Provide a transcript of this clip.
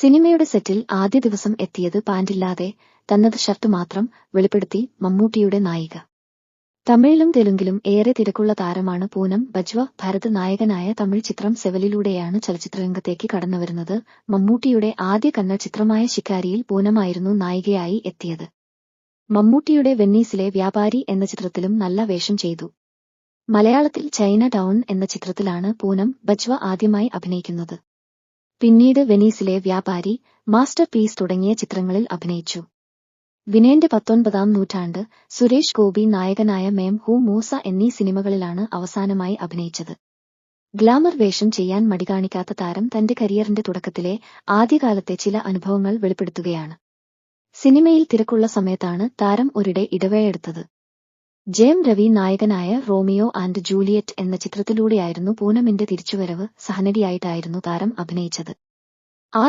സിനിമയുടെ സെറ്റിൽ ആദ്യ ദിവസം എത്തിയത് പാന്റില്ലാതെ തന്നത് ഷർട്ട് മാത്രം വെളിപ്പെടുത്തി മമ്മൂട്ടിയുടെ നായിക. തമിഴിലും തെലുങ്കിലും ഏറെ തിരക്കുള്ള താരമാണ് പൂനം ബജ്വ. ഭരത് നായകനായ തമിഴ് ചിത്രം സെവലിലൂടെയാണ് ചലച്ചിത്രരംഗത്തേക്ക് കടന്നുവരുന്നത്. മമ്മൂട്ടിയുടെ ആദ്യ കന്നഡ ചിത്രമായ ശിക്കാരിയിൽ പൂനമായിരുന്നു നായികയായി എത്തിയത്. മമ്മൂട്ടിയുടെ വെന്നീസിലെ വ്യാപാരി എന്ന ചിത്രത്തിലും നല്ല വേഷം ചെയ്തു. മലയാളത്തിൽ ചൈന ടൗൺ എന്ന ചിത്രത്തിലാണ് പൂനം ബജ്വ ആദ്യമായി അഭിനയിക്കുന്നത്. പിന്നീട് വെനീസിലെ വ്യാപാരി, മാസ്റ്റർ പീസ് തുടങ്ങിയ ചിത്രങ്ങളിൽ അഭിനയിച്ചു. വിനയന്റെ 19-ാം നൂറ്റാണ്ട്, സുരേഷ് ഗോപി നായകനായ മേം ഹൂ മൂസ എന്നീ സിനിമകളിലാണ് അവസാനമായി അഭിനയിച്ചത്. ഗ്ലാമർ വേഷം ചെയ്യാൻ മടികാണിക്കാത്ത താരം തന്റെ കരിയറിന്റെ തുടക്കത്തിലെ ആദ്യകാലത്തെ ചില അനുഭവങ്ങൾ വെളിപ്പെടുത്തുകയാണ്. സിനിമയിൽ തിരക്കുള്ള സമയത്താണ് താരം ഒരിടെ ഇടവേളയെടുത്തത്. ജയം രവി നായകനായ റോമിയോ ആൻഡ് ജൂലിയറ്റ് എന്ന ചിത്രത്തിലൂടെയായിരുന്നു പൂനമിന്റെ തിരിച്ചുവരവ്. സഹനടിയായിട്ടായിരുന്നു താരം അഭിനയിച്ചത്. ആ